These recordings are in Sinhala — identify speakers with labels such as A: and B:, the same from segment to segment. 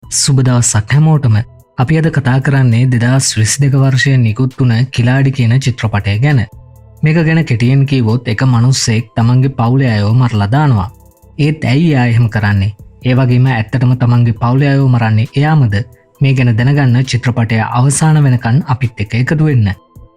A: සුබ දවසක් හැමෝටම. අපි අද කතා කරන්නේ 2022 වර්ෂයේ නිකුත් වුණ කිලාඩි කියන චිත්‍රපටය ගැන. මේක ගැන කෙටියෙන් කිව්වොත් එක මිනිස්සෙක් තමන්ගේ පවුලේ අයව මරලා දානවා. ඒත් ඇයි එයා එහෙම කරන්නේ? ඒ වගේම ඇත්තටම තමන්ගේ පවුලේ අයව මරන්නේ එයාමද? මේ ගැන දැනගන්න චිත්‍රපටය අවසාන වෙනකන් අපිත් එක්ක එකතු වෙන්න.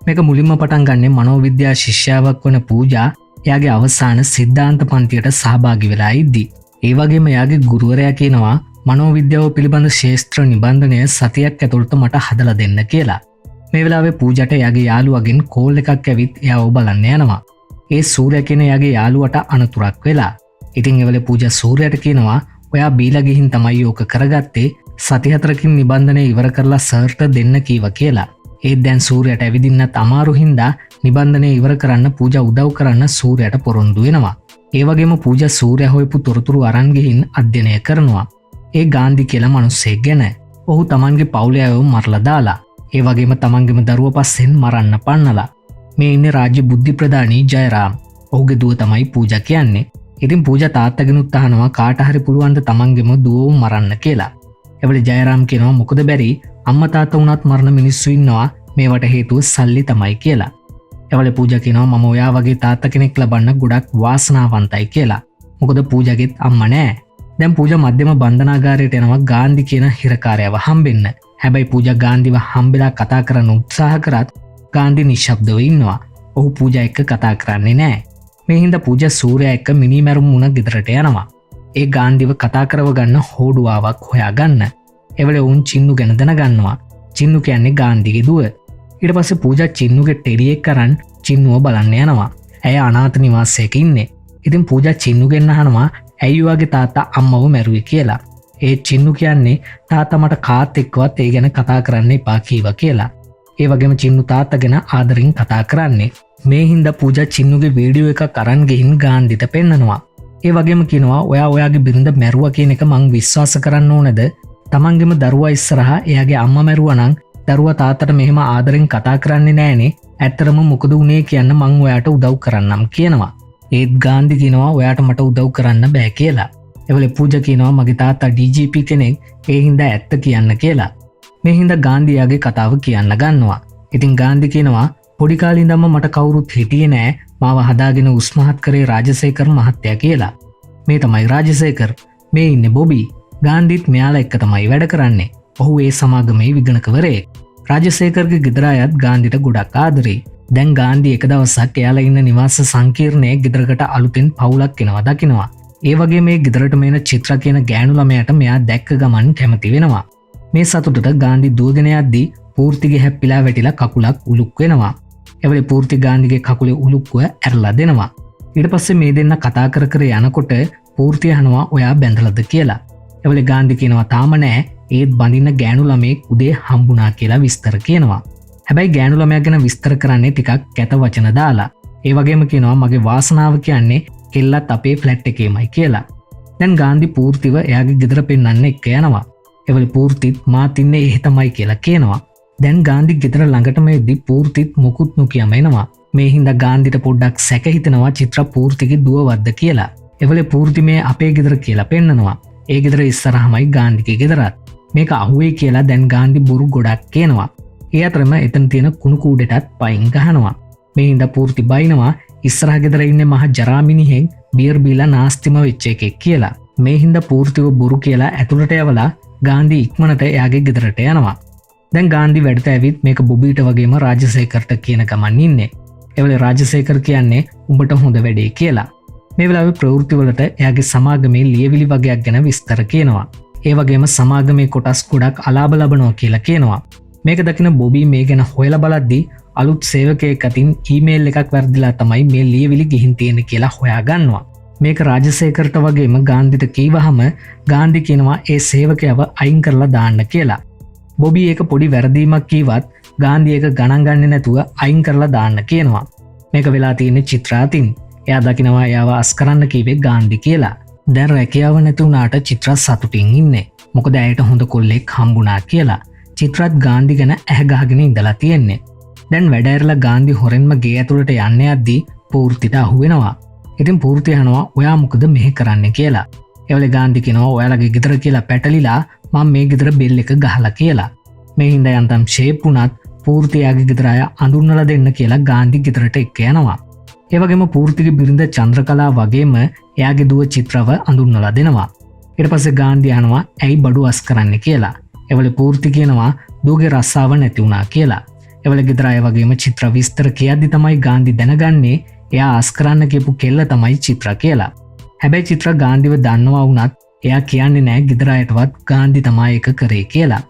A: මේක මුලින්ම පටන් ගන්නේ මනෝවිද්‍යා ශිෂ්‍යාවක් වන පූජා එයාගේ අවසාන සිද්ධාන්ත පන්තියට සහභාගී වෙලා ඉද්දී. ඒ වගේම එයාගේ ගුරුවරයා කියනවා මනෝවිද්‍යාව පිළිබඳ ශේෂ්ත්‍ර නිබන්ධනය සතියක් ඇතුළත මට හදලා දෙන්න කියලා. මේ වෙලාවේ පූජාට එයාගේ යාළුවගෙන් කෝල් එකක් ඇවිත් එයාව බලන්න යනවා. ඒ සූර්යා කියන එයාගේ යාළුවට අනතුරක් වෙලා. ඉතින් ඒ වෙලේ පූජා සූර්යාට කියනවා ඔයා බීලා ගිහින් තමයි ඕක කරගත්තේ, සති 4කින් නිබන්ධනය ඉවර කරලා සර්ට දෙන්න කීවා කියලා. ඒත් දැන් සූර්යාට ඇවිදින්නත් අමාරු හින්දා නිබන්ධනය ඉවර කරන්න පූජා උදව් කරන්න සූර්යාට පොරොන්දු වෙනවා. ඒ වගේම පූජා සූර්යා හොයපු තොරතුරු අරන් ගිහින් අධ්‍යයනය කරනවා. ඒ ගාන්ධි කියලා මිනිස්සෙක් ගැන. ඔහු තමන්ගේ පවුලේ අයව මරලා දාලා. ඒ වගේම තමන්ගේම දරුවා පස්සෙන් මරන්න පන්නලා. මේ ඉන්නේ රාජ්‍ය බුද්ධි ප්‍රධානී ජයරාම්. ඔහුගේ දුව තමයි පූජා කියන්නේ. ඉතින් පූජා තාත්තගෙනුත් අහනවා කාට හරි පුළුවන් ද තමන්ගේම දුවව මරන්න කියලා. එවලේ ජයරාම් කියනවා මොකද බැරි, අම්මා තාත්තා වුණත් මරණ මිනිස්සු ඉන්නවා, මේවට හේතුව සල්ලි තමයි කියලා. එවලේ පූජා කියනවා මම ඔයා වගේ තාත්තා කෙනෙක් ලබන්න ගොඩක් වාසනාවන්තයි කියලා. මොකද පූජාගෙත් අම්මා නෑ. දැන් පූජා මධ්‍යම බන්ධනාගාරයට යනවා ගාන්ධි කියන හිරකාරයව හම්බෙන්න. හැබැයි පූජා ගාන්ධිව හම්බෙලා කතා කරන්න උත්සාහ කරත් ගාන්ධි නිශ්ශබ්දව ඉන්නවා. ඔහු පූජා එක්ක කතා කරන්නේ නැහැ. මේ හින්දා පූජා සූර්යා එක්ක මිනිමැරුම් වුණ ගෙදරට යනවා. ඒ ගාන්ධිව කතා කරව ගන්න හෝඩුවාවක් හොයාගන්න. එවලේ උන් චින්නු ගැන දැනගන්නවා. චින්නු කියන්නේ ගාන්ධිගේ දුව. ඊට පස්සේ පූජා චින්නුගේ ටෙඩියෙක් කරන් චින්නුව බලන්න යනවා. ඇය අනාථ නිවාසයක ඉන්නේ. ඉතින් පූජා චින්නුගෙන් අහනවා ඇයි ඔයාගේ තාත්තා අම්මව මැරුවේ කියලා. ඒ චින්නු කියන්නේ තාත්තා මට කාත් එක්කවත් ඒ ගැන කතා කරන්න එපා කීවා කියලා. ඒ වගේම චින්නු තාත්තා ගැන ආදරෙන් කතා කරන්නේ. මේ හින්දා පූජා චින්නුගේ වීඩියෝ එකක් අරන් ගිහින් ගාන්ධිට පෙන්නනවා. ඒ වගේම කියනවා ඔයාගේ බිරිඳ මැරුවා කියන එක මං විශ්වාස කරන්න ඕනද? තමන්ගේම දරුවා ඉස්සරහා එයාගේ අම්මා මැරුවා නම් දරුවා තාත්තට මෙහෙම ආදරෙන් කතා කරන්නේ නෑනේ. ඇත්තටම මොකද උනේ කියන්න මං ඔයාට උදව් කරන්නම් කියනවා. ඒත් ගාන්ධි කියනවා ඔයාට මට උදව් කරන්න බෑ කියලා. එවලේ පූජා කියනවා මගේ තාත්තා DGP කෙනෙක්, ඒ හින්දා ඇත්ත කියන්න කියලා. මේ හින්දා ගාන්ධියාගේ කතාව කියන්න ගන්නවා. ඉතින් ගාන්ධි කියනවා පොඩි කාලේ ඉඳන්ම මට කවුරුත් හිටියේ නෑ, මාව හදාගෙන උස්මහත් කරේ රාජසේකර් මහත්තයා කියලා. මේ තමයි රාජසේකර්. මේ ඉන්නේ බොබි. ගාන්ධිත් මෙයාලා එක්ක තමයි වැඩ කරන්නේ. ඔහු ඒ සමාගමේ විගණකවරයෙක්. රාජසේකර්ගේ ගෙදර අයත් ගාන්ධිට ගොඩක් ආදරේ. දැන් ගාන්ධි එක දවසක් එයාලා ඉන්න නිවාස සංකීර්ණයේ ගෙදරකට අලුතෙන් පවුලක් එනවා දකිනවා. ඒ වගේ මේ ගෙදරට මේන චිත්‍ර කියන ගෑනු ළමයාට මෙයා දැක්ක ගමන් කැමති වෙනවා. මේ සතුටට ගාන්ධි දුවගෙන යද්දී පූර්තිගේ හැප්පිලා වැටිලා කකුලක් උලුක් වෙනවා. එවලේ පූර්ති ගාන්ධිගේ කකුලේ උලුක්කුව ඇරලා දෙනවා. ඊට පස්සේ මේ දෙන්න කතා කර කර යනකොට පූර්ති අහනවා ඔයා බැඳලාද කියලා. එවලේ ගාන්ධි කියනවා තාම නෑ, ඒත් බඳින්න ගෑනු ළමයෙක් උදේ හම්බුණා කියලා විස්තර කියනවා. හැබැයි ගෑනු ළමයා ගැන විස්තර කරන්නේ ටිකක් කැත වචන දාලා. ඒ වගේම කියනවා මගේ වාසනාව කියන්නේ කෙල්ලත් අපේ ෆ්ලැට් එකේමයි කියලා. දැන් ගාන්ධි පූර්තිව එයාගේ ගෙදර පෙන්නන්න එක්ක යනවා. එවලේ පූර්තිත් මාත් ඉන්නේ එහෙ තමයි කියලා කියනවා. දැන් ගාන්ධි ගෙදර ළඟටම එද්දි පූර්තිත් මුකුත් නොකියම එනවා. මේ හින්දා ගාන්ධිට පොඩ්ඩක් සැක හිතෙනවා චිත්‍ර පූර්තිගේ දුවවද්ද කියලා. එවලේ පූර්ති මේ අපේ ගෙදර කියලා පෙන්නනවා. ඒ ගෙදර ඉස්සරහමයි ගාන්ධිගේ ගෙදරත්. මේක අහුවේ කියලා දැන් ගාන්ධි බොරු ගොඩක් කියනවා. ඒ අතරම එතන තියෙන කුණු කූඩේටත් පයින් ගහනවා. මේ හින්දා පූර්ති බයිනවා ඉස්සරහ ගෙදර ඉන්නේ මහ ජරාමිනිහෙක් බියර් බීලා නාස්තිම වෙච්ච එකෙක් කියලා. මේ හින්දා පූර්තිව බොරු කියලා ඇතුළට යවලා ගාන්ධි ඉක්මනට එයාගේ ගෙදරට යනවා. දැන් ගාන්ධි වැඩට ඇවිත් මේක බොබීට වගේම රාජසේකර්ට කියන ගමන් ඉන්නේ. එවලේ රාජසේකර් කියන්නේ උඹට හොඳ වැඩේ කියලා. මේ වෙලාවේ ප්‍රවෘත්ති වලට එයාගේ සමාගමේ ලියවිලි වගයක් ගැන විස්තර කියනවා. ඒ වගේම සමාගමේ කොටස් ගොඩක් අලාභ ලබනවා කියලා කියනවා. මේක දකින බොබී මේ ගැන හොයලා බලද්දී අලුත් සේවකයෙක් අතින් ඊමේල් එකක් වැරදිලා තමයි මේ ලියවිලි ගිහින් තියෙන්නේ කියලා හොයාගන්නවා. මේක රාජසේකර්ට වගේම ගාන්ධිට කීවහම ගාන්ධි කියනවා ඒ සේවකයව අයින් කරලා දාන්න කියලා. බොබී ඒක පොඩි වැරදීමක් කීවත් ගාන්ධි ඒක ගණන් ගන්නේ නැතුව අයින් කරලා දාන්න කියනවා. මේක වෙලා තියෙන්නේ චිත්‍රා අතින්. එයා දකිනවා එයාව අස් කරන්න කීවේ ගාන්ධි කියලා. දැන් රැකියාව නැති වුණාට චිත්‍රා සතුටින් ඉන්නේ. මොකද ඇයට හොඳ කොල්ලෙක් හම්බුණා කියලා. චිත්‍රාත් ගාන්ධි ගැන ඇහගහගෙන ඉඳලා තියෙන්නේ. දැන් වැඩ ඇරලා ගාන්ධි හොරෙන්ම ගේ ඇතුළට යන්න යද්දී පූර්තිට අහුවෙනවා. ඉතින් පූර්ති අහනවා ඔයා මොකද මෙහෙ කරන්නේ කියලා. එවලේ ගාන්ධි කියනවා ඔයාලගේ ගෙදර කියලා පැටලිලා මම මේ ගෙදර බෙල් එක ගහලා කියලා. මේ හින්දා යන්තම් ෂේප් වුණත් පූර්තියාගේ ගෙදර අය අඳුන්වලා දෙන්න කියලා ගාන්ධි ගෙදරට එක්ක යනවා. ඒ වගේම පූර්තිගේ බිරිඳ චන්ද්‍රකලා වගේම එයාගේ දුව චිත්‍රව අඳුන්වලා දෙනවා. ඊට පස්සේ ගාන්ධි අහනවා ඇයි බඩු අස් කරන්න කියලා. එවල පූර්ති කියනවා දුවගේ රස්සාව නැති වුණා කියලා. එවල ගෙදර අය වගේම චිත්‍ර විස්තර කියද්දි තමයි ගාන්ධි දැනගන්නේ එයා අස් කරන්න කියපු කෙල්ල තමයි චිත්‍ර කියලා. හැබැයි චිත්‍ර ගාන්ධිව දන්නවා වුණත් එයා කියන්නේ නෑ ගෙදර අයටවත් ගාන්ධි තමයි එක කරේ කියලා.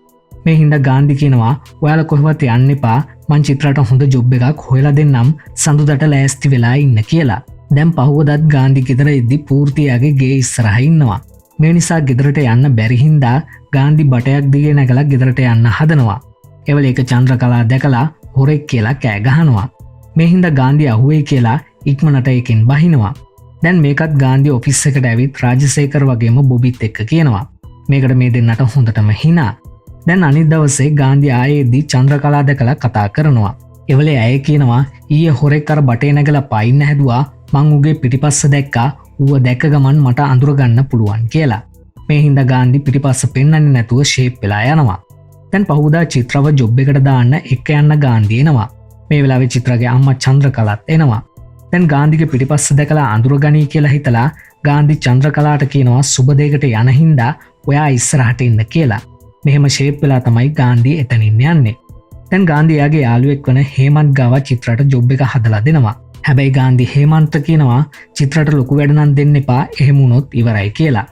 A: මේ හින්දා ගාන්ධි කියනවා ඔයාලා කොහෙවත් යන්න එපා මං චිත්‍රට හොඳ ජොබ් එකක් හොයලා දෙන්නම් සඳුදට ලෑස්ති වෙලා ඉන්න කියලා. දැන් පහුවදත් ගාන්ධි ගෙදර එද්දි පූර්තියාගේ ගේ ඉස්සරහා ඉන්නවා. මේ නිසා ගෙදරට යන්න බැරි හින්දා ගාන්ධි බටයක් දිගේ නැගලා ගෙදරට යන්න හදනවා. එවල ඒක චන්ද්‍රකලා දැකලා හොරෙක් කියලා කෑ ගහනවා. මේ හින්දා ගාන්ධි අහුවේ කියලා ඉක්මනට එකෙන් බහිනවා. දැන් මේකත් ගාන්ධි ඔෆිස් එකට ඇවිත් රාජසේකර් වගේම බොබිත් එක්ක කියනවා. මේකට මේ දෙන්නට හොඳටම හිනා. දැන් අනිත් දවසේ ගාන්ධි ආයේදී චන්ද්‍රකලා දැකලා කතා කරනවා. එවලේ ඇය කියනවා ඊයේ හොරෙක් අර බටේ නැගලා පයින්න හැදුවා මං උගේ පිටිපස්ස දැක්කා ඌව දැක්ක ගමන් මට අඳුරගන්න පුළුවන් කියලා. මේ හින්දා ගාන්ධි පිටිපස්ස පෙන්වන්නේ නැතුව ෂේප් වෙලා යනවා. දැන් පහුදා චිත්‍රව ජොබ් එකට දාන්න එක්ක යන්න ගාන්ධි එනවා. මේ වෙලාවේ චිත්‍රගේ අම්මා චන්ද්‍රකලාත් එනවා. දැන් ගාන්ධිගේ පිටිපස්ස දැකලා අඳුරගනී කියලා හිතලා ගාන්ධි චන්ද්‍රකලාට කියනවා සුබ දෙයකට යන හින්දා ඔයා ඉස්සරහට ඉන්න කියලා. මෙහෙම ෂේප් වෙලා තමයි ගාන්ධි එතනින් යන්නේ. දැන් ගාන්ධි එයාගේ යාළුවෙක් වන හේමන්ත් ගාව චිත්‍රට ජොබ් එක හදලා දෙනවා. හැබැයි ගාන්ධි හේමන්ත කියනවා චිත්‍රට ලොකු වැඩ නම් දෙන්න එපා එහෙම වුණොත් ඉවරයි කියලා.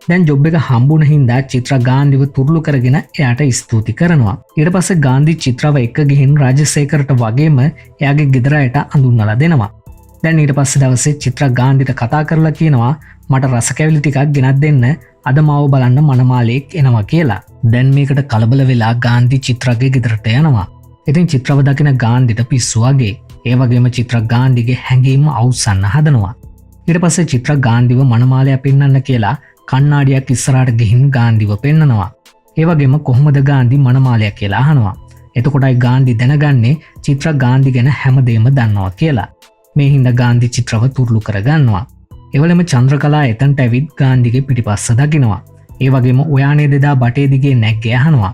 A: දැන් ජොබ් එක හම්බුන හින්දා චිත්‍ර ගාන්ධිව තුරුළු කරගෙන එයාට ස්තුති කරනවා. ඊට පස්සේ ගාන්ධි චිත්‍රව එක්ක ගිහින් රාජසේකරට වගේම එයාගේ ගෙදර අයට අඳුන්වලා දෙනවා. දැන් ඊට පස්සේ දවසේ චිත්‍ර ගාන්ධිට කතා කරලා කියනවා මට රස කැවිලි ටිකක් ගෙනත් දෙන්න අද මාව බලන්න මනමාලයෙක් එනවා කියලා. දැන් මේකට කලබල වෙලා ගාන්ධි චිත්‍රගේ ගෙදරට යනවා. ඉතින් චිත්‍රව දකින ගාන්ධිට පිස්සු වගේ. ඒ වගේම චිත්‍ර ගාන්ධිගේ හැඟීම් අවසන්න හදනවා. ඊට පස්සේ චිත්‍ර ගාන්ධිව මනමාලයා පෙන්වන්න කියලා කණ්ණාඩියක් ඉස්සරහට ගිහින් ගාන්ධිව පෙන්නනවා. ඒ වගේම කොහොමද ගාන්ධි මනමාලයා කියලා අහනවා. එතකොටයි ගාන්ධි දැනගන්නේ චිත්‍ර ගාන්ධි ගැන හැමදේම දන්නවා කියලා. මේ හින්දා ගාන්ධි චිත්‍රව තුරුළු කරගන්නවා. එවලම චන්ද්‍රකලා එතනට ඇවිත් ගාන්ධිගේ පිටිපස්ස දකිනවා. ඒ වගේම ඔයානේ දෙදා බටේ දිගේ නැග්ගේ අහනවා.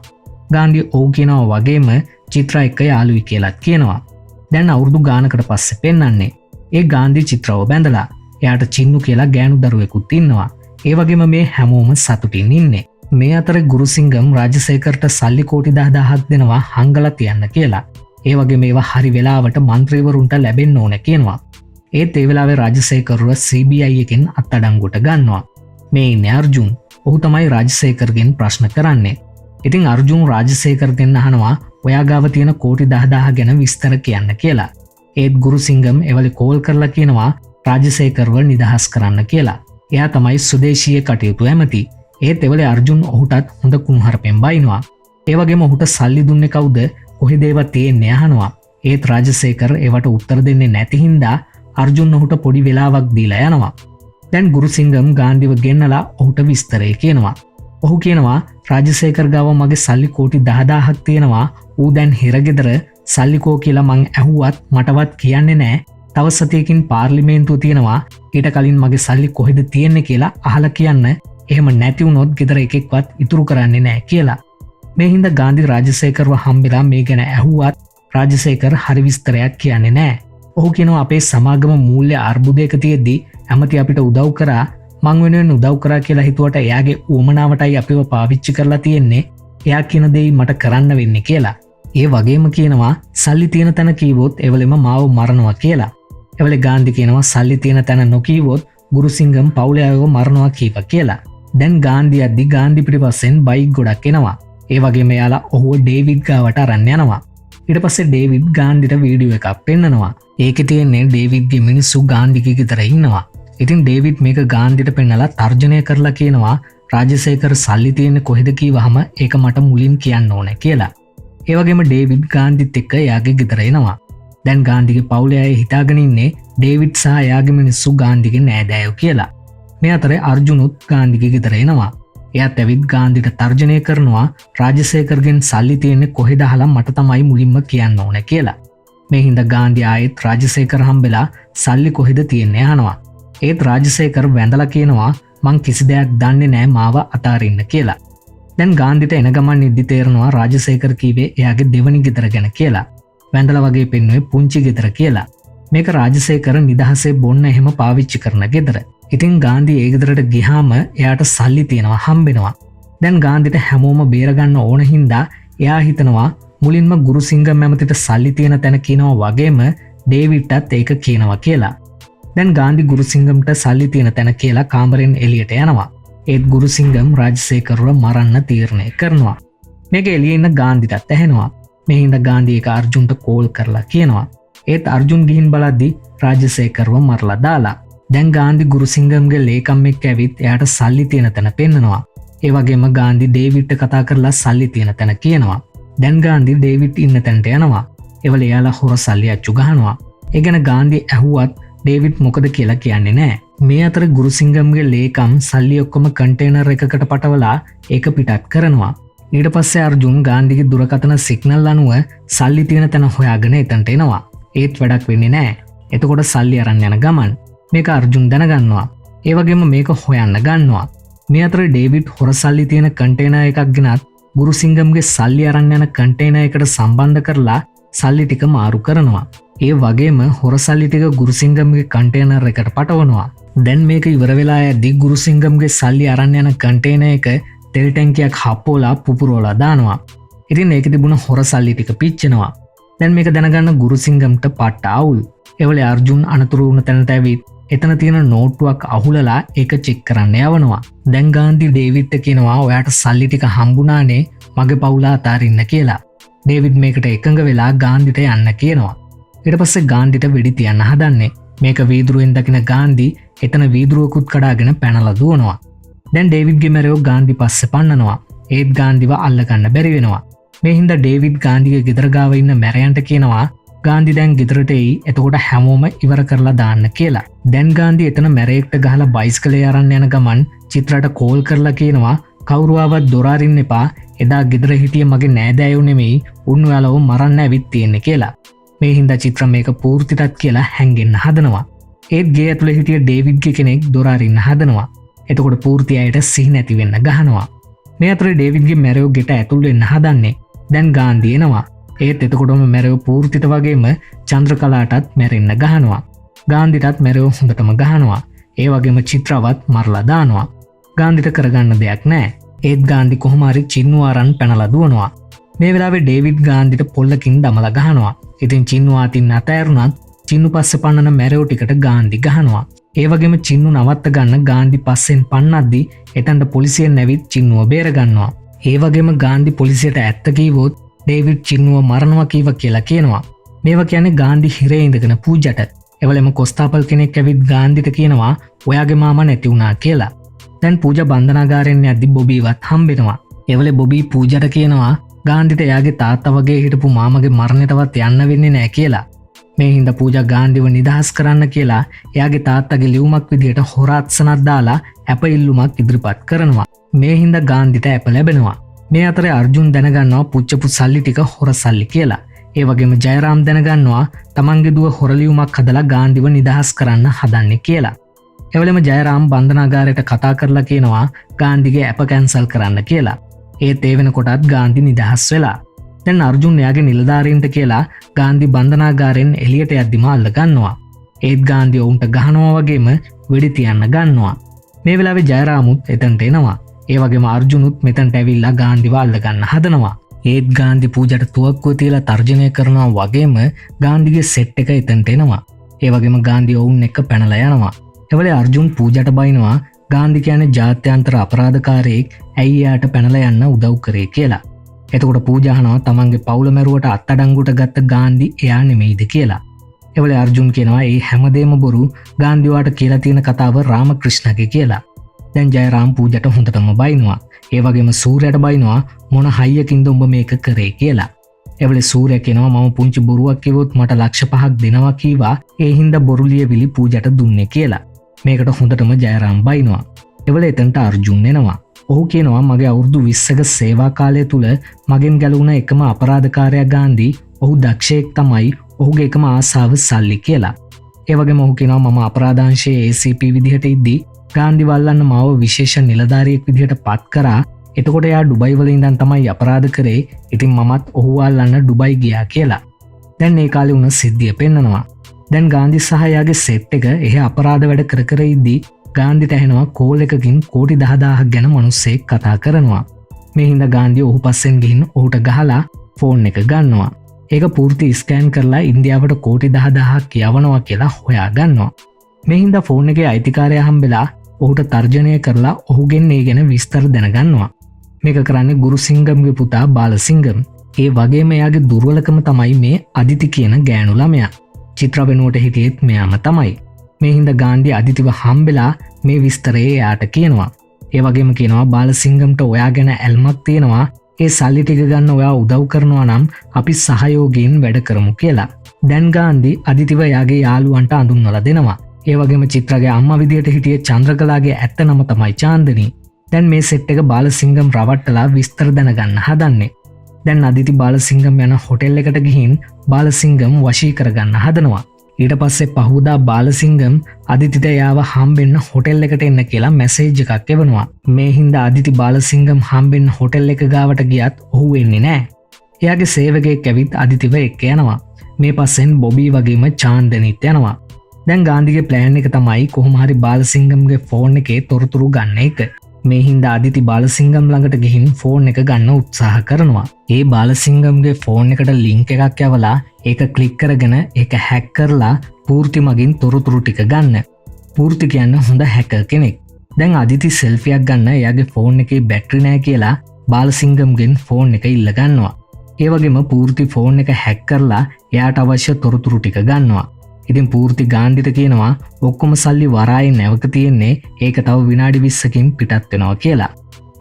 A: ගාන්ධි ඔව් කියනවා වගේම චිත්‍ර එක්ක යාළුයි කියලාත් කියනවා. දැන් අවුරුදු ගානකට පස්සේ පෙන්වන්නේ. ඒ ගාන්ධි චිත්‍රව බැඳලා එයාට චින්නු කියලා ගෑනු දරුවෙකුත් ඉන්නවා. ඒ වගේම මේ හැමෝම සතුටින් ඉන්නේ. මේ අතර ගුරුසිංගම් රාජසේකරට සල්ලි කෝටි 10,000ක් දෙනවා හංගලා තියන්න කියලා. ඒ වගේ මේවා හරි වෙලාවට මන්ත්‍රීවරුන්ට ලැබෙන්න ඕන කියනවා. ඒත් ඒ වෙලාවේ රාජසේකරව CBI එකෙන් අත්අඩංගුවට ගන්නවා. මේ ඉන්නේ අර්ජුන්. ඔහු තමයි රාජසේකර්ගෙන් ප්‍රශ්න කරන්නේ. ඉතින් අර්ජුන් රාජසේකර්ගෙන් අහනවා ඔයා ගාව තියෙන කෝටි 10,000 ගැන විස්තර කියන්න කියලා. ඒත් ගුරුසිංගම් එවලේ කෝල් කරලා කියනවා රාජසේකර්ව නිදහස් කරන්න කියලා. එයා තමයි සුදේශීය කටයුතු ඇමති. ඒත් එවලේ අර්ජුන් ඔහුටත් හොඳ කුණුහරුපෙන් බයිනවා. ඒ වගේම ඔහුට සල්ලි දුන්නේ කවුද? කොහෙද ඒවා තියෙන්නේ අහනවා. ඒත් රාජසේකර් ඒවට උත්තර දෙන්නේ නැති හින්දා අර්ජුන් ඔහුට පොඩි වෙලාවක් දීලා යනවා. දැන් ගුරුසිංගම් ගාන්ධිව ගෙන්නලා ඔහුට විස්තරය කියනවා. ඔහු කියනවා රාජසේකර් ගාව මගේ සල්ලි කෝටි 10,000ක් තියෙනවා. ඌ දැන් හිරගෙදර සල්ලිකෝ කියලා මං ඇහුවත් මටවත් කියන්නේ නෑ. තව සතියකින් පාර්ලිමේන්තුව තියෙනවා. ඊට කලින් මගේ සල්ලි කොහෙද තියෙන්නේ කියලා අහලා කියන්න. එහෙම නැති වුණොත් ගෙදර එකෙක්වත් ඉතුරු කරන්නේ නෑ කියලා. මේ හින්දා ගාන්ධි රාජසේකර්ව හම්බෙලා මේ ගැන ඇහුවත් රාජසේකර් හරි විස්තරයක් කියන්නේ නෑ. ඔහු කියනවා අපේ සමාගම මූල්‍ය අර්බුදයක තියෙද්දී ඇමති අපිට උදව් කරා මං වෙනුවෙන් උදව් කරා කියලා හිතුවට එයාගේ උවමනාවටයි අපිව පාවිච්චි කරලා තියෙන්නේ. එයා කියන දේ මට කරන්න වෙන්නේ කියලා. ඒ වගේම කියනවා සල්ලි තියෙන තැන කීවොත් එවලෙම මාව මරනවා කියලා. එවලේ ගාන්ධි කියනවා සල්ලි තියෙන තැන නොකීවොත් ගුරුසිංගම් පවුලේ අයව මරනවා කීපා කියලා. දැන් ගාන්ධි යද්දි ගාන්ධි පිටිපස්සෙන් බයික් ගොඩක් එනවා. ඒ වගේම එයාලා ඔහුව ඩේවිඩ් ගාවට අරන් යනවා. ඊට පස්සේ ඩේවිඩ් ගාන්ධිට වීඩියෝ එකක් පෙන්නනවා. ඒකේ තියෙන්නේ ඩේවිඩ්ගේ මිනිස්සු ගාන්ධිගේ ගෙදර ඉන්නවා. ඉතින් ඩේවිඩ් මේක ගාන්ධිට පෙන්නලා තර්ජනය කරලා කියනවා රාජසේකර් සල්ලි තියෙන්නේ කොහෙද කීවහම ඒක මට මුලින් කියන්න ඕනේ කියලා. ඒ වගේම ඩේවිඩ් ගාන්ධිත් එක්ක එයාගේ ගෙදර එනවා. දැන් ගාන්ධිගේ පවුලේ අය හිතාගෙන ඉන්නේ ඩේවිඩ් සහ එයාගේ මිනිස්සු ගාන්ධිගේ නෑදෑයෝ කියලා. මේ අතරේ අර්ජුනුත් ගාන්ධිගේ ගෙදර එනවා. එයාත් ඇවිත් ගාන්ධිට තර්ජනය කරනවා රාජසේකර්ගෙන් සල්ලි තියෙන්නේ කොහෙද අහලා මට තමයි මුලින්ම කියන්න ඕනේ කියලා. මේ හින්දා ගාන්ධි ආයෙත් රාජසේකර් හම්බෙලා සල්ලි කොහෙද තියෙන්නේ අහනවා. ඒත් රාජසේකර් වැඳලා කියනවා මං කිසි දෙයක් දන්නේ නෑ මාව අතාරින්න කියලා. දැන් ගාන්ධිට එන ගමන් නිදි තේරෙනවා රාජසේකර කීවේ එයාගේ දෙවනි ගෙදර ගැන කියලා. වැඳලා වගේ පෙන්වුවේ පුංචි ගෙදර කියලා. මේක රාජසේකර නිදහසේ බොන්න එහෙම පාවිච්චි කරන ගෙදර. ඉතින් ගාන්ධි ඒ ගෙදරට ගියාම එයාට සල්ලි තියෙනවා හම්බෙනවා. දැන් ගාන්ධිට හැමෝම බේරගන්න ඕන හින්දා එයා හිතනවා මුලින්ම ගුරුසිංගම් ඇමතිට සල්ලි තියෙන තැන කියනවා වගේම ඩේවිඩ්ටත් ඒක කියනවා කියලා. දැන් ගාන්ධි ගුරුසිංගම්ට සල්ලි තියෙන තැන කියලා කාමරෙන් එළියට යනවා. ඒත් ගුරුසිංගම් රාජසේකරව මරන්න තීරණය කරනවා. මේක එළියේ ඉන්න ගාන්ධිටත් ඇහෙනවා. මේ හින්දා ගාන්ධි ඒක අර්ජුන්ට කෝල් කරලා කියනවා. ඒත් අර්ජුන් ගිහින් බලද්දි රාජසේකරව මරලා දාලා. දැන් ගාන්ධි ගුරුසිංගම්ගේ ලේකම් එක්ක ඇවිත් එයාට සල්ලි තියෙන තැන පෙන්නනවා. ඒ වගේම ගාන්ධි ඩේවිඩ්ට කතා කරලා සල්ලි තියෙන තැන කියනවා. දැන් ගාන්ධි ඩේවිඩ් ඉන්න තැනට යනවා. ඒවල එයාලා හොර සල්ලි අච්චු ගහනවා. ඒ ගැන ගාන්ධි ඇහුවත් ඩේවිඩ් මොකද කියලා කියන්නේ නැහැ. මේ අතර ගුරුසිංගම්ගේ ලේකම් සල්ලි ඔක්කොම කන්ටේනර් එකකට පටවලා ඒක පිටත් කරනවා. ඊට පස්සේ අර්ජුන් ගාන්ධිගේ දුරකථන සිග්නල් අනුව සල්ලි තියෙන තැන හොයාගෙන එතනට එනවා. ඒත් වැඩක් වෙන්නේ නැහැ. එතකොට සල්ලි අරන් යන ගමන් මේක අර්ජුන් දැනගන්නවා. ඒ වගේම මේක හොයන්න ගන්නවා. මේ අතර ඩේවිඩ් හොර සල්ලි තියෙන කන්ටේනර් එකක් ගෙනත් ගුරුසිංගම්ගේ සල්ලි අරන් යන කන්ටේනර් එකට සම්බන්ධ කරලා සල්ලි ටික මාරු කරනවා. ඒ වගේම හොර සල්ලි ටික ගුරුසිංගම්ගේ කන්ටේනර් එකට පටවනවා. දැන් මේක ඉවර වෙලා යද්දි ගුරුසිංගම්ගේ සල්ලි අරන් යන කන්ටේනර් එක තෙල් ටැංකියක් හප්පෝලා පුපුරවලා දානවා. ඉතින් ඒකේ තිබුණ හොර සල්ලි ටික පිච්චෙනවා. දැන් මේක දැනගන්න ගුරුසිංගම්ට පට්ට අවුල්. ඒවලේ අර්ජුන් අනතුරු වුණ තැනට ඇවිත් එතන තියෙන නෝට්ටුවක් අහුලලා ඒක චෙක් කරන්න යවනවා. දැන් ගාන්ධි ඩේවිඩ්ට කියනවා ඔයාට සල්ලි ටික හම්බුණානේ මගේ පවුල අතාරින්න කියලා. ඩේවිඩ් මේකට එකඟ වෙලා ගාන්ධිට යන්න කියනවා. ඊට පස්සේ ගාන්ධිට වෙඩි තියන්න හදන්නේ. මේක වීදුරුවෙන් දකින ගාන්ධි එතන වීදුරුවකුත් කඩාගෙන පැනලා දුවනවා. දැන් ඩේවිඩ්ගේ මැරයෝ ගාන්ධි පස්සේ පන්නනවා. ඒත් ගාන්ධිව අල්ලගන්න බැරි වෙනවා. මේ හින්දා ඩේවිඩ් ගාන්ධිගේ ගෙදර ගාව ඉන්න මැරයන්ට කියනවා ගාන්ධි දැන් ගෙදරට එයි එතකොට හැමෝම ඉවර කරලා දාන්න කියලා. දැන් ගාන්ධි එතන මැරයෙක්ට ගහලා බයිස්කලේ අරන් යන ගමන් චිත්‍රාට කෝල් කරලා කියනවා කවුරුවවත් දොර අරින්න එපා. එදා ගෙදර හිටිය මගේ නෑදෑයෝ නෙමෙයි උන් ඔයාලව මරන්න ඇවිත් තියෙන්නේ කියලා. මේ හින්දා චිත්‍ර මේක පූර්තිටත් කියලා හැංගෙන්න හදනවා. ඒත් ගේ ඇතුලේ හිටිය ඩේවිඩ්ගේ කෙනෙක් දොර අරින්න හදනවා. එතකොට පූර්ති අයට සිහි නැති වෙන්න ගහනවා. මේ අතරේ ඩේවිඩ්ගේ මැරයෝ ගෙට ඇතුල් වෙන්න හදන්නේ. දැන් ගාන්ධි එනවා. ඒත් එතකොටම මැරයෝ පූර්තිට වගේම චන්ද්‍රකලාටත් මැරෙන්න ගහනවා. ගාන්ධිටත් මැරයෝ හොඳටම ගහනවා. ඒ වගේම චිත්‍රවත් මරලා දානවා. ගාන්ධිට කරගන්න දෙයක් නැහැ. ඒත් ගාන්ධි කොහොම හරි චින්නු අරන් පැනලා දුවනවා. මේ වෙලාවේ ඩේවිඩ් ගාන්ධිට පොල්ලකින් දමලා ගහනවා. ඉතින් චින්නු අතින් අතෑරුණත් චින්නු පස්සේ පන්නන මැරයෝ ටිකට ගාන්ධි ගහනවා. ඒ වගේම චින්නු නවත්ත ගන්න ගාන්ධි පස්සෙන් පන්නද්දි එතනට පොලිසියෙන් ඇවිත් චින්නුව බේර ගන්නවා. ඒ වගේම ගාන්ධි පොලිසියට ඇත්ත කීවොත් ඩේවිඩ් චින්නුව මරනවා කීව කියලා කියනවා. මේවා කියන්නේ ගාන්ධි හිරේ ඉඳගෙන පූජට. එවලෙම කොස්තාපල් කෙනෙක් ඇවිත් ගාන්ධිට කියනවා ඔයාගේ මාමා නැති වුණා කියලා. දැන් පූජා බන්ධනාගාරයෙන් යද්දි බොබීවත් හම්බෙනවා. එවලේ බොබී පූජට කියනවා ගාන්ධිට එයාගේ තාත්තා වගේ හිටපු මාමගේ මරණයටවත් යන්න වෙන්නේ නැහැ කියලා. මේ හින්දා පූජා ගාන්ධිව නිදහස් කරන්න කියලා එයාගේ තාත්තගේ ලියුමක් විදියට හොර අත්සනක් දාලා ඇප ඉල්ලුමක් ඉදිරිපත් කරනවා. මේ හින්දා ගාන්ධිට ඇප ලැබෙනවා. මේ අතරේ අර්ජුන් දැනගන්නවා පුච්චපු සල්ලි ටික හොර සල්ලි කියලා. ඒ වගේම ජයරාම් දැනගන්නවා තමන්ගේ දුව හොර ලියුමක් හදලා ගාන්ධිව නිදහස් කරන්න හදන්නේ කියලා. එවලෙම ජයරාම් බන්ධනාගාරයට කතා කරලා කියනවා ගාන්ධිගේ ඇප කැන්සල් කරන්න කියලා. ඒත් ඒ වෙනකොටත් ගාන්ධි නිදහස් වෙලා. දැන් අර්ජුන් එයාගේ නිලධාරීන්ට කියලා ගාන්ධි බන්ධනාගාරයෙන් එළියට යද්දිම අල්ල ගන්නවා. ඒත් ගාන්ධි ඔවුන්ට ගහනවා වගේම වෙඩි තියන්න ගන්නවා. මේ වෙලාවේ ජයරාමුත් එතනට එනවා. ඒ වගේම අර්ජුනුත් මෙතනට ඇවිල්ලා ගාන්ධිව අල්ල ගන්න හදනවා. ඒත් ගාන්ධි පූජට තුවක්කුව තියලා තර්ජනය කරනවා වගේම ගාන්ධිගේ සෙට් එක එතනට එනවා. ඒ වගේම ගාන්ධි ඔවුන් එක්ක පැනලා යනවා. එවලේ අර්ජුන් පූජට බයිනවා ගාන්ධි කියන්නේ ජාත්‍යන්තර අපරාධකාරයෙක් ඇයි එයාට පැනලා යන්න උදව් කරේ කියලා. එතකොට පූජාහනවා තමන්ගේ පවුල මැරුවට අත්අඩංගුවට ගත්ත ගාන්ධි එයා නෙමෙයිද කියලා. එවලේ අර්ජුන් කියනවා ඒ හැමදේම බොරු ගාන්ධි වාට කියලා තියෙන කතාව රාමකෘෂ්ණගේ කියලා. දැන් ජයරාම් පූජට හොඳටම බයිනවා. ඒ වගේම සූර්යයට බයිනවා මොන හයියකින්ද උඹ මේක කරේ කියලා. එවලේ සූර්ය කියනවා මම පුංචි බොරුවක් කිව්වොත් මට ලක්ෂ 5ක් දෙනවා කීවා. ඒ හින්දා බොරු ලියවිලි පූජට දුන්නේ කියලා. මේකට හොඳටම ජයරාම් බයිනවා. එවලේ එතනට අර්ජුන් එනවා. ඔහු කියනවා මගේ අවුරුදු 20ක සේවා කාලය තුල මගෙන් ගැලවුණ එකම අපරාධකාරයා ගාන්ධි. ඔහු දක්ෂයෙක් තමයි. ඔහුගේ එකම ආසාව සල්ලි කියලා. ඒ වගේම ඔහු කියනවා මම අපරාධාංශයේ ACP විදිහට ඉද්දී ගාන්ධි වල්ලන්න මාව විශේෂ නිලධාරියෙක් විදිහට පත් කරා. එතකොට යා ඩුබයි වල ඉඳන් තමයි අපරාධ කරේ. ඉතින් මමත් ඔහු අල්ලන්න ඩුබයි ගියා කියලා. දැන් ඒ කාලේ වුණ සිද්ධිය පෙන්නනවා. දැන් ගාන්ධි සහ යාගේ සෙට් එක එහෙ අපරාධ වැඩ කර කර ඉද්දී ගාන්ධිට ඇහෙනවා කෝල් එකකින් කෝටි 10000ක් ගැන මිනිස්සෙක් කතා කරනවා. මේ හින්දා ගාන්ධි ඔහු පස්සෙන් ගිහින් ඔහුට ගහලා ෆෝන් එක ගන්නවා. ඒක පූර්ති ස්කෑන් කරලා ඉන්දියාවට කෝටි 10000ක් යවනවා කියලා හොයා ගන්නවා. මේ හින්දා ෆෝන් එකේ අයිතිකාරයා හම්බෙලා ඔහුට තර්ජනය කරලා ඔහුගෙන් ඒ ගැන විස්තර දැනගන්නවා. මේක කරන්නේ ගුරුසිංගම්ගේ පුතා බාලසිංගම්. ඒ වගේම එයාගේ දුර්වලකම තමයි මේ අදිති කියන ගෑනු ළමයා. චිත්‍ර වෙනුවට හිටියෙත් මෙයාම තමයි. මේ හින්දා ගාන්ධි අදිතිව හම්බෙලා මේ විස්තරේ එයාට කියනවා. ඒ වගේම කියනවා බාලසිංගම්ට ඔයා ගැන ඇල්මක් තියෙනවා. ඒ සල්ලි ටික ගන්න ඔයා උදව් කරනවා නම් අපි සහයෝගයෙන් වැඩ කරමු කියලා. දැන් ගාන්ධි අදිතිව එයාගේ යාළුවන්ට අඳුන්වලා දෙනවා. ඒ වගේම චිත්‍රගේ අම්මා විදියට හිටියේ චන්ද්‍රකලාගේ ඇත්ත නම තමයි චාන්දනී. දැන් මේ සෙට් එක බාලසිංගම් රවට්ටලා විස්තර දැනගන්න හදන්නේ. දැන් අදිති බාලසිංගම් යන හොටෙල් එකට ගිහින් බාලසිංගම් වශී කරගන්න හදනවා. ඊට පස්සේ පහුදා බාලසිංගම් අදිතිට යාව හම්බෙන්න හොටෙල් එකට එන්න කියලා මැසේජ් එකක් එවනවා. මේ හින්දා අදිති බාලසිංගම් හම්බෙන්න හොටෙල් එක ගාවට ගියත් ඔහු එන්නේ නැහැ. එයාගේ සේවකයෙක් ඇවිත් අදිතිව එක්ක යනවා. මේ පස්සෙන් බොබී වගේම චාන්දනීත් යනවා. දැන් ගාන්ධිගේ ප්ලෑන් එක තමයි කොහොම හරි බාලසිංගම්ගේ ෆෝන් එකේ තොරතුරු ගන්න එක. මේ හින්දා අදිති බාලසිංගම් ළඟට ගිහින් ෆෝන් එක ගන්න උත්සාහ කරනවා. ඒ බාලසිංගම්ගේ ෆෝන් එකට ලින්ක් එකක් යවලා ඒක ක්ලික් කරගෙන ඒක හැක් කරලා පූර්ති මගින් තොරතුරු ටික ගන්න. පූර්ති කියන්නේ හොඳ හැකර් කෙනෙක්. දැන් අදිති සෙල්ෆියක් ගන්න එයාගේ ෆෝන් එකේ බැටරි නැහැ කියලා බාලසිංගම්ගෙන් ෆෝන් එක ඉල්ල ගන්නවා. ඒ වගේම පූර්ති ෆෝන් එක හැක් කරලා එයාට අවශ්‍ය තොරතුරු ටික ගන්නවා. ඉතින් පූර්ති ගාන්ධිට කියනවා ඔක්කොම සල්ලි වරායෙන් නැවක තියෙන්නේ ඒක තව විනාඩි 20කින් පිටත් වෙනවා කියලා.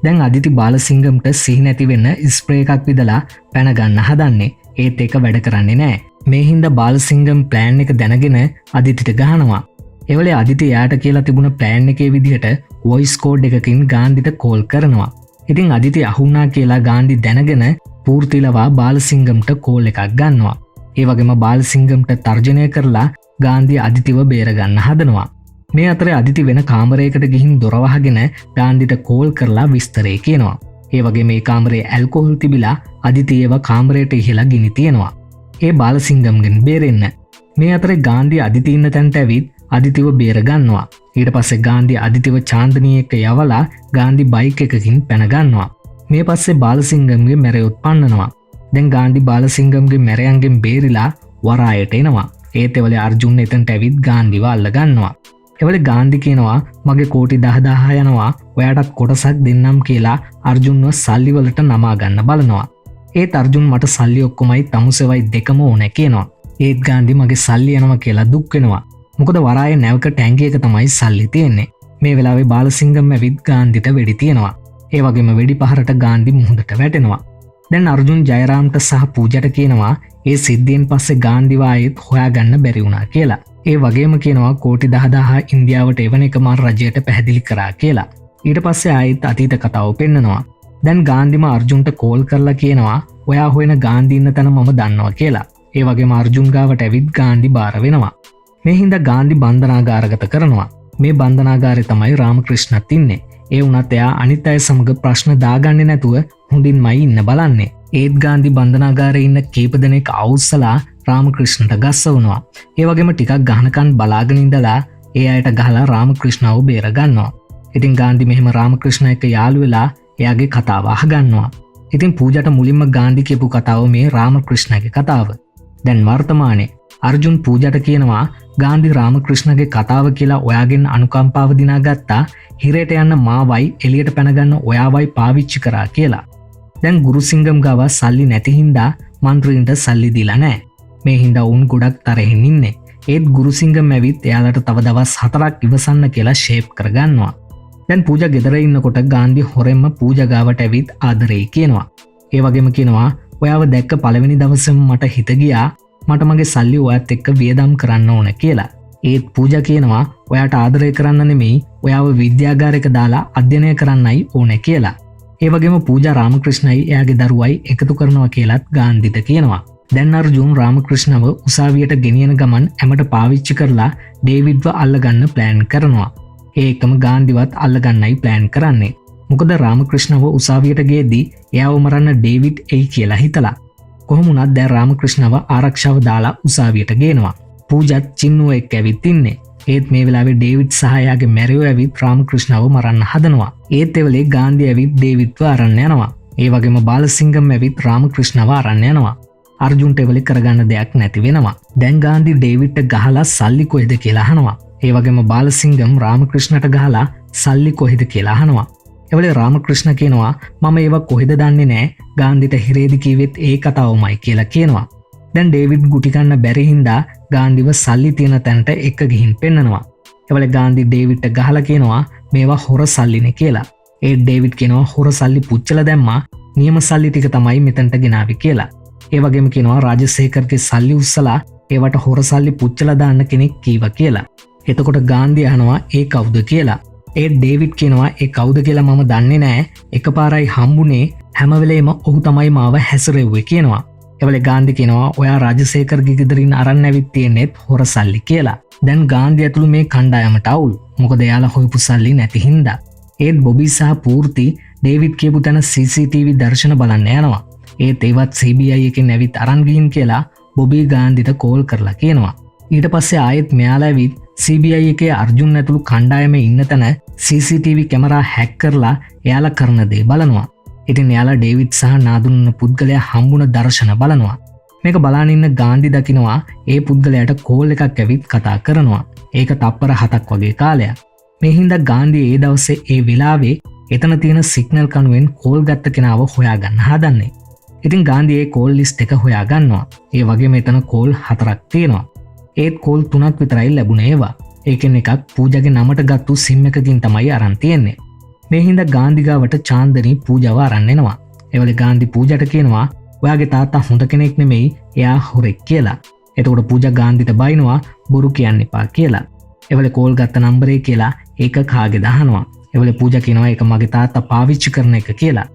A: දැන් අදිති බාලසිංගම්ට සිහි නැති වෙන්න ස්ප්‍රේ එකක් විදලා පැන ගන්න හදන්නේ. ඒත් ඒක වැඩ කරන්නේ නැහැ. මේ හින්දා බාලසිංගම් ප්ලෑන් එක දැනගෙන අදිතිට ගහනවා. ඒ වෙලේ අදිති යාට කියලා තිබුණ ප්ලෑන් එකේ විදිහට වොයිස් කෝඩ් එකකින් ගාන්ධිට කෝල් කරනවා. ඉතින් අදිති අහුණා කියලා ගාන්ධි දැනගෙන පූර්තිලවා බාලසිංගම්ට කෝල් එකක් ගන්නවා. ඒ වගේම බාලසිංගම්ට තර්ජනය කරලා ගාන්ධි අදිතිව බේරගන්න හදනවා. මේ අතරේ අදිති වෙන කාමරයකට ගිහින් දොර වහගෙන ගාන්ධිට කෝල් කරලා විස්තරේ කියනවා. ඒ වගේම මේ කාමරේ ඇල්කොහොල් තිබිලා අදිති ඒව කාමරයට ඉහලා ගිනි තියනවා. ඒ බාලසිංගම්ගෙන් බේරෙන්න. මේ අතරේ ගාන්ධි අදිති ඉන්න තැනට ඇවිත් අදිතිව බේර ගන්නවා. ඊට පස්සේ ගාන්ධි අදිතිව චාන්දනී එක්ක යවලා ගාන්ධි බයික් එකකින් පැන ගන්නවා. මේ පස්සේ බාලසිංගම්ගේ මැරයොත් පන්නනවා. දැන් ගාන්ධි බාලසිංගම්ගේ මැරයන්ගෙන් බේරිලා වරායට එනවා. ඒත් එවලේ අර්ජුන් එතනට ඇවිත් ගාන්ධිව අල්ල ගන්නවා. එවලේ ගාන්ධි කියනවා මගේ කෝටි 10000 යනවා ඔයාටත් කොටසක් දෙන්නම් කියලා අර්ජුන්ව සල්ලි වලට නමා ගන්න බලනවා. ඒත් අර්ජුන් මට සල්ලි ඔක්කොමයි තමුසෙවයි දෙකම ඕනේ කියනවා. ඒත් ගාන්ධි මගේ සල්ලි යනවා කියලා දුක් වෙනවා. මොකද වරායේ නැවක ටැංකියක තමයි සල්ලි තියෙන්නේ. මේ වෙලාවේ බාලසිංගම් ඇවිත් ගාන්ධිට වෙඩි තියනවා. ඒ වගේම වෙඩි පහරට ගාන්ධි මුහුදට වැටෙනවා. දැන් අර්ජුන් ජයරාම්ට සහ පූජට කියනවා ඒ සිද්ධියෙන් පස්සේ ගාන්ධිව ආයෙත් හොයාගන්න බැරි වුණා කියලා. ඒ වගේම කියනවා කෝටි 10000 ඉන්දියාවට එවන එක මම රජයට පැහැදිලි කරා කියලා. ඊට පස්සේ ආයෙත් අතීත කතාව පෙන්නනවා. දැන් ගාන්ධිම අර්ජුන්ට කෝල් කරලා කියනවා ඔයා හොයන ගාන්ධි ඉන්න තැන මම දන්නවා කියලා. ඒ වගේම අර්ජුන් ගාවට ඇවිත් ගාන්ධි බාර වෙනවා. මේ හින්දා ගාන්ධි බන්ධනාගාරගත කරනවා. මේ බන්ධනාගාරේ තමයි රාමකෘෂ්ණත් ඉන්නේ. ඒ වුණත් එයා අනිත් අය සමග ප්‍රශ්න දාගන්නේ නැතුව හොඳින්මයි ඉන්න බලන්නේ. ඒත් ගාන්ධි බන්ධනාගාරේ ඉන්න කීප දෙනෙක් අවුස්සලා රාමකෘෂ්ණට ගස්සවනවා. ඒ වගේම ටිකක් ගහනකන් බලාගෙන ඉඳලා ඒ අයට ගහලා රාමකෘෂ්ණව බේර ගන්නවා. ඉතින් ගාන්ධි මෙහෙම රාමකෘෂ්ණ එක්ක යාළු වෙලා එයාගේ කතාව අහගන්නවා. ඉතින් පූජට මුලින්ම ගාන්ධි කියපු කතාව මේ රාමකෘෂ්ණගේ කතාව. දැන් වර්තමානයේ අර්ජුන් පූජට කියනවා ගාන්ධි රාමකෘෂ්ණගේ කතාව කියලා ඔයාගෙන් අනුකම්පාව දිනා ගත්තා. හිරේට යන්න මාවයි එළියට පැනගන්න ඔයාවයි පාවිච්චි කරා කියලා. දැන් ගුරුසිංගම් ගාව සල්ලි නැති හින්දා මන්ත්‍රීන්ට සල්ලි දීලා නැහැ. මේ හින්දා උන් ගොඩක් තරහින් ඉන්නේ. ඒත් ගුරුසිංගම් ඇවිත් එයාලට තව දවස් 4ක් ඉවසන්න කියලා ෂේප් කරගන්නවා. දැන් පූජා ගෙදර ඉන්නකොට ගාන්ධි හොරෙන්ම පූජා ගාවට ඇවිත් ආදරේ කියනවා. ඒ වගේම කියනවා ඔයාව දැක්ක පළවෙනි දවසේම මට හිත ගියා මට මගේ සල්ලි ඔයත් එක්ක වියදම් කරන්න ඕන කියලා. ඒත් පූජා කියනවා ඔයාට ආදරය කරන්න නෙමෙයි ඔයාව විද්‍යාගාරයක දාලා අධ්‍යයනය කරන්නයි ඕනේ කියලා. ඒ වගේම පූජා රාමකෘෂ්ණයි එයාගේ දරුවයි එකතු කරනවා කියලාත් ගාන්ධිට කියනවා. දැන් අර්ජුන් රාමකෘෂ්ණව උසාවියට ගෙනියන ගමන් ඇමට පාවිච්චි කරලා ඩේවිඩ්ව අල්ලගන්න ප්ලෑන් කරනවා. ඒකම ගාන්ධිවත් අල්ලගන්නයි ප්ලෑන් කරන්නේ. මොකද රාමකෘෂ්ණව උසාවියට ගේදී එයාව මරන්න ඩේවිඩ් එයි කියලා හිතලා. කොහොම වුණත් දැන් රාමකෘෂ්ණව ආරක්ෂාව දාලා උසාවියට ගේනවා. පූජත් චින්නුව එක්ක ඇවිත් ඉන්නේ. ඒත් මේ වෙලාවේ ඩේවිඩ් සහ එයාගේ මැරියෝ ඇවිත් රාමකෘෂ්ණව මරන්න හදනවා. ඒත් ඒ වෙලේ ගාන්ධි ඇවිත් ඩේවිඩ්ව අරන් යනවා. ඒ වගේම බාලසිංගම් ඇවිත් රාමකෘෂ්ණව අරන් යනවා. අර්ජුන්ට ඒ වෙලේ කරගන්න දෙයක් නැති වෙනවා. දැන් ගාන්ධි ඩේවිඩ්ට ගහලා සල්ලි කොහෙද කියලා අහනවා. ඒ වගේම බාලසිංගම් රාමකෘෂ්ණට ගහලා සල්ලි කොහෙද කියලා අහනවා. ඒ වෙලේ රාමකෘෂ්ණ කියනවා මම ඒව කොහෙද දන්නේ නැහැ. ගාන්ධිට හිරේදි කිව්වෙත් ඒ කතාවමයි කියලා කියනවා. දැන් ඩේවිඩ් ගුටි කන්න බැරි හින්දා ගාන්ධිව සල්ලි තියෙන තැනට එක්ක ගිහින් පෙන්නනවා. ඒ වෙලේ ගාන්ධි ඩේවිඩ්ට ගහලා කියනවා මේවා හොර සල්ලිනේ කියලා. ඒ ඩේවිඩ් කියනවා හොර සල්ලි පුච්චලා දැම්මා. නියම සල්ලි ටික තමයි මෙතනට ගෙනාවි කියලා. ඒ වගේම කියනවා රාජසේකර්ගේ සල්ලි උස්සලා ඒවට හොර සල්ලි පුච්චලා දාන්න කෙනෙක් කීවා කියලා. එතකොට ගාන්ධි අහනවා ඒ කවුද කියලා. ඒ ඩේවිඩ් කියනවා ඒ කවුද කියලා මම දන්නේ නැහැ. එකපාරයි හම්බුනේ හැම වෙලේම ඔහු තමයි මාව හැසිරෙව්වේ කියනවා. ඒ වෙලේ ගාන්ධි කියනවා ඔයා රාජසේකර්ගේ ගෙදරින් අරන් ඇවිත් තියෙන්නේත් හොර සල්ලි කියලා. දැන් ගාන්ධි ඇතුළු මේ කණ්ඩායමට අවුල්. මොකද එයාලා හොයපු සල්ලි නැති හින්දා. ඒත් බොබි සහ පූර්ති ඩේවිඩ් කියපු තැන CCTV දර්ශන බලන්න යනවා. ඒත් ඒවත් CBI එකෙන් ඇවිත් අරන් ගිහින් කියලා බොබි ගාන්ධිට කෝල් කරලා කියනවා. ඊට පස්සේ ආයෙත් මෙයාලා ඇවිත් CBI එකේ අර්ජුන් ඇතුළු කණ්ඩායමේ ඉන්න තැන CCTV කැමරා හැක් කරලා එයාලා කරන දේ බලනවා. ඉතින් එයාලා ඩේවිඩ් සහ නාදුන්න පුද්ගලයා හම්බුන දර්ශන බලනවා. මේක බලාගෙන ඉන්න ගාන්ධි දකිනවා ඒ පුද්ගලයාට කෝල් එකක් ඇවිත් කතා කරනවා. ඒක තප්පර 7ක් වගේ කාලයක්. මේ හින්දා ගාන්ධි ඒ දවසේ ඒ වෙලාවේ එතන තියෙන සිග්නල් කණුවෙන් කෝල් ගත්ත කෙනාව හොයාගන්න හදන්නේ. ඉතින් ගාන්ධි ඒ කෝල් ලිස්ට් එක හොයා ගන්නවා. ඒ වගේම එතන කෝල් 4ක් තියෙනවා. ඒත් කෝල් 3ක් විතරයි ලැබුණේ ඒවා. ඒකෙන් එකක් පූජාගේ නමට ගත්තු සිම් එකකින් තමයි අරන් තියෙන්නේ. මේ හින්දා ගාන්ධි ගාවට චාන්දනී පූජාව අරන් එනවා. ඒ වෙලේ ගාන්ධි පූජාට කියනවා ඔයාගේ තාත්තා හොඳ කෙනෙක් නෙමෙයි එයා හොරෙක් කියලා. එතකොට පූජා ගාන්ධිට බයිනවා බොරු කියන්න එපා කියලා. ඒ වෙලේ කෝල් ගත්ත නම්බරේ කියලා ඒක කාගේද අහනවා. ඒ වෙලේ පූජා කියනවා ඒක මගේ තාත්තා පාවිච්චි කරන එක කියලා.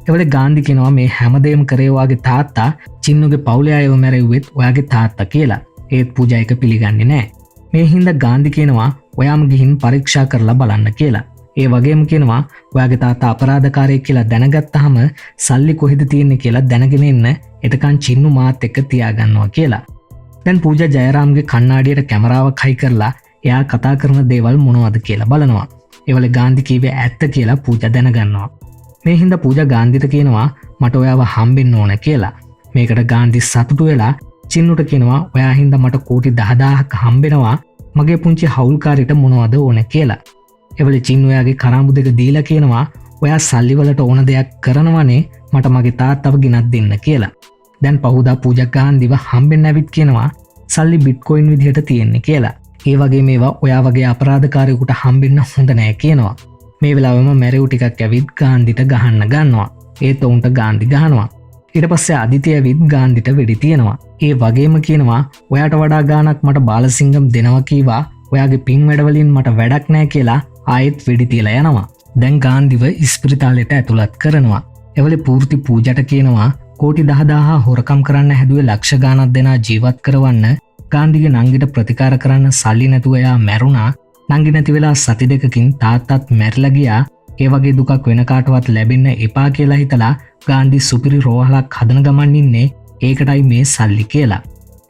A: ඒ වෙලේ ගාන්ධි කියනවා මේ හැමදේම කරේ ඔයාගේ තාත්තා චින්නුගේ පවුලේ අයව මැරෙව්වෙත් ඔයාගේ තාත්තා කියලා. ඒත් පූජා ඒක පිළිගන්නේ නැහැ. මේ හින්දා ගාන්ධි කියනවා ඔයාම ගිහින් පරීක්ෂා කරලා බලන්න කියලා. ඒ වගේම කියනවා ඔයාගේ තාත්තා අපරාධකාරයෙක් කියලා දැනගත්තාම සල්ලි කොහෙද තියෙන්නේ කියලා දැනගෙන ඉන්න එතකන් චින්නු මාත් එක්ක තියාගන්නවා කියලා. දැන් පූජා ජයරාම්ගේ කණ්ණාඩියට කැමරාවක් හයි කරලා එයා කතා කරන දේවල් මොනවද කියලා බලනවා. ඒ වෙලේ ගාන්ධි කිව්වේ ඇත්ත කියලා පූජා දැනගන්නවා. මේ හින්දා පූජා ගාන්ධිට කියනවා මට ඔයාව හම්බෙන්න ඕන කියලා. මේකට ගාන්ධි සතුටු වෙලා චින්නුට කියනවා ඔයා හින්දා මට කෝටි 10000ක් හම්බෙනවා. මගේ පුංචි හවුල්කාරයට මොනවද ඕන කියලා. එවලේ චින්නු එයාගේ කරාඹු දෙක දීලා කියනවා ඔයා සල්ලි වලට ඕන දෙයක් කරනවනේ මට මගේ තාත්තව ගෙනත් දෙන්න කියලා. දැන් පහුදා පූජා ගාන්ධිව හම්බෙන්න ඇවිත් කියනවා සල්ලි බිට්කොයින් විදිහට තියෙන්නේ කියලා. ඒ වගේ මේවා ඔයා වගේ අපරාධකාරයෙකුට හම්බෙන්න හොඳ නෑ කියනවා. මේ වෙලාවෙම මැරියු ටිකක් ඇවිත් ගාන්ධිට ගහන්න ගන්නවා. ඒත් උන්ට ගාන්ධි ගහනවා. ඊට පස්සේ අදිතිය ඇවිත් ගාන්ධිට වෙඩි තියනවා. ඒ වගේම කියනවා ඔයාට වඩා ගාණක් මට බාලසිංගම් දෙනවා කීවා. ඔයාගේ පින් වැඩවලින් මට වැඩක් නෑ කියලා ආයෙත් වෙඩි තියලා යනවා. දැන් ගාන්ධිව ඉස්පිරිතාලෙට ඇතුළත් කරනවා. එවලේ පූර්ති පූජාට කියනවා කෝටි 10000 හොරකම් කරන්න හැදුවේ ලක්ෂ ගාණක් දෙනා ජීවත් කරවන්න ගාන්ධිගේ නංගිට ප්‍රතිකාර කරන්න සල්ලි නැතුව එයා මැරුණා. නංගි නැති වෙලා සති දෙකකින් තාත්තත් මැරිලා ගියා. ඒ වගේ දුකක් වෙන කාටවත් ලැබෙන්න එපා කියලා හිතලා ගාන්ධි සුපිරි රෝහලක් හදන ගමන් ඉන්නේ. ඒකටයි මේ සල්ලි කියලා.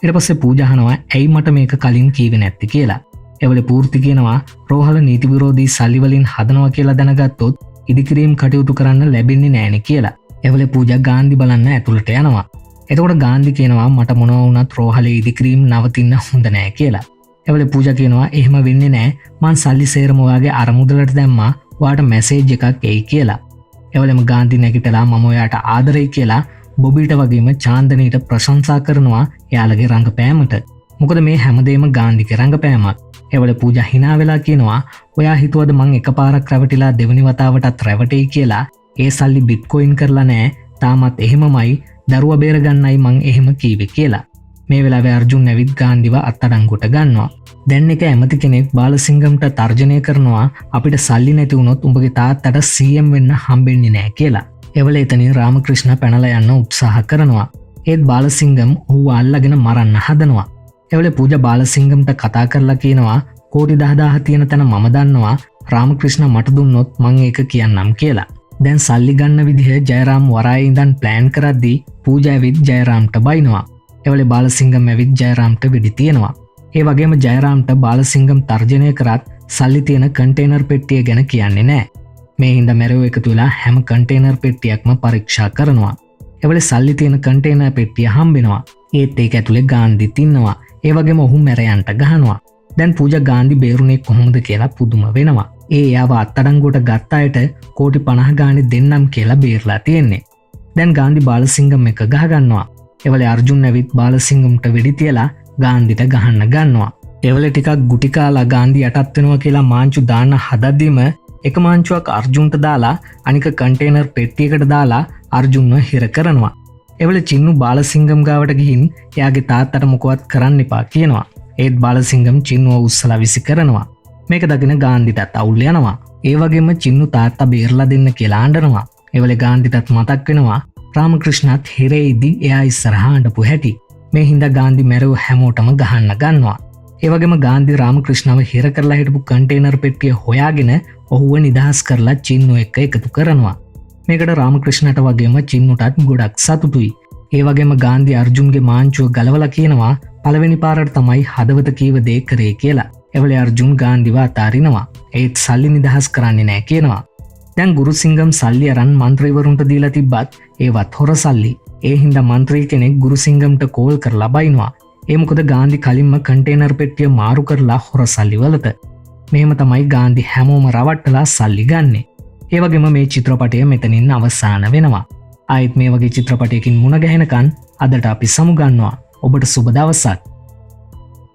A: ඊට පස්සේ පූජා අහනවා ඇයි මට මේක කලින් කීවේ නැත්තේ කියලා. එවලේ පූර්ති කියනවා රෝහල නීති විරෝධී සල්ලි වලින් හදනවා කියලා දැනගත්තොත් ඉදිකිරීම් කටයුතු කරන්න ලැබෙන්නේ නැණි කියලා. එවලේ පූජා ගාන්ධි බලන්න ඇතුළට යනවා. එතකොට ගාන්ධි කියනවා මට මොනවා වුණත් රෝහලේ ඉදිකිරීම් නවතින්න හොඳ නෑ කියලා. එවලේ පූජා කියනවා එහෙම වෙන්නේ නෑ මං සල්ලි සේරම ඔයාගේ අරමුදලට දැම්මා ඔයාට මැසේජ් එකක් එයි කියලා. එවලෙම ගාන්ධි නැගිටලා මම ඔයාට ආදරෙයි කියලා බොබීට වගේම චාන්දනීට ප්‍රශංසා කරනවා එයාලගේ රංගපෑමට. මොකද මේ හැමදේම ගාන්ධිගේ රංගපෑමක්. එවලේ පූජා hina වෙලා කියනවා ඔයා හිතුවද මං එකපාරක් රැවටිලා දෙවෙනි වතාවටත් රැවටෙයි කියලා. ඒ සල්ලි බිට්කොයින් කරලා නෑ තාමත් එහෙමමයි දරුවා බේරගන්නයි මං එහෙම කීවේ කියලා. මේ වෙලාවේ අර්ජුන් ඇවිත් ගාන්ධිව අත්අඩංගුවට ගන්නවා. දැන් එක ඇමති කෙනෙක් බාලසිංගම්ට තර්ජනය කරනවා අපිට සල්ලි නැති වුණොත් උඹගේ තාත්තට CM වෙන්න හම්බෙන්නේ නෑ කියලා. එවලේ එතනින් රාමකෘෂ්ණ පැනලා යන්න උත්සාහ කරනවා. ඒත් බාලසිංගම් ඌව අල්ලගෙන මරන්න හදනවා. එවලේ පූජා බාලසිංගම්ට කතා කරලා කියනවා කෝටි 10000 තියෙන තැන මම දන්නවා රාමකෘෂ්ණ මට දුන්නොත් මං ඒක කියන්නම් කියලා. දැන් සල්ලි ගන්න විදිහ ජයරාම් වරායේ ඉඳන් ප්ලෑන් කරද්දී පූජා ඇවිත් ජයරාම්ට බයිනවා. එවලේ බාලසිංගම් ඇවිත් ජයරාම්ට වෙඩි තියනවා. ඒ වගේම ජයරාම්ට බාලසිංගම් තර්ජනය කරත් සල්ලි තියෙන කන්ටේනර් පෙට්ටිය ගැන කියන්නේ නෑ. මේ හින්දා මැරෝ එකතු වෙලා හැම කන්ටේනර් පෙට්ටියක්ම පරීක්ෂා කරනවා. එවලේ සල්ලි තියෙන කන්ටේනර් පෙට්ටිය හම්බෙනවා. ඒත් ඒක ඇතුලේ ගාන්ධිත් ඉන්නවා. ඒ වගේම ඔහු මැරයන්ට ගහනවා. දැන් පූජා ගාන්ධි බේරුනේ කොහොමද කියලා පුදුම වෙනවා. එයාව අත්අඩංගුවට ගත්ත අයට කෝටි 50 ගානේ දෙන්නම් කියලා බේරලා තියෙන්නේ. දැන් ගාන්ධි බාලසිංගම් එක ගහ ගන්නවා. එවලේ අර්ජුන් ඇවිත් බාලසිංගම්ට වෙඩි තියලා ගාන්ධිට ගහන්න ගන්නවා. එවලේ ටිකක් ගුටි කාලා ගාන්ධි යටත් වෙනවා කියලා මාංචු දාන්න හදද්දිම එක මාංචුවක් අර්ජුන්ට දාලා අනික කන්ටේනර් පෙට්ටියකට දාලා අර්ජුන්ව හිර කරනවා. එවලේ චින්නු බාලසිංගම් ගාවට ගිහින් එයාගේ තාත්තට මොකවත් කරන්න එපා කියනවා. ඒත් බාලසිංගම් චින්නුව උස්සලා විසි කරනවා. මේක දකින ගාන්ධිටත් අවුල් යනවා. ඒ වගේම චින්නු තාත්තා බේරලා දෙන්න කියලා අඬනවා. එවලේ ගාන්ධිටත් මතක් වෙනවා රාමකෘෂ්ණත් හිරේදී එයා ඉස්සරහා අඬපු හැටි. මේ හින්දා ගාන්ධි මැරව හැමෝටම ගහන්න ගන්නවා. ඒ වගේම ගාන්ධි රාමකෘෂ්ණව හිර කරලා හිටපු කන්ටේනර් පෙට්ටිය හොයාගෙන ඔහුව නිදහස් කරලා චින්නු එක්ක එකතු කරනවා. මේකට රාමකෘෂ්ණට වගේම චින්නුටත් ගොඩක් සතුටුයි. ඒ වගේම ගාන්ධි අර්ජුන්ගේ මාංචුව ගලවලා කියනවා පළවෙනි පාරට තමයි හදවත කීව දේ කරේ කියලා. එවලේ අර්ජුන් ගාන්ධිව අතාරිනවා. ඒත් සල්ලි නිදහස් කරන්නේ නැහැ කියනවා. දැන් ගුරුසිංගම් සල්ලි අරන් මන්ත්‍රීවරුන්ට දීලා තිබ්බත් ඒවත් හොර සල්ලි. ඒ හින්දා මන්ත්‍රී කෙනෙක් ගුරුසිංගම්ට කෝල් කරලා බයිනවා. ඒ මොකද ගාන්ධි කලින්ම කන්ටේනර් පෙට්ටිය මාරු කරලා හොර සල්ලි වලට. මෙහෙම තමයි ගාන්ධි හැමෝම රවට්ටලා සල්ලි ගන්නෙ. ඒ වගේම මේ චිත්‍රපටය මෙතනින් අවසාන වෙනවා. ආයෙත් මේ වගේ චිත්‍රපටයකින් මුණ ගැහෙනකන් අදට අපි සමුගන්නවා. ඔබට සුබ දවසක්.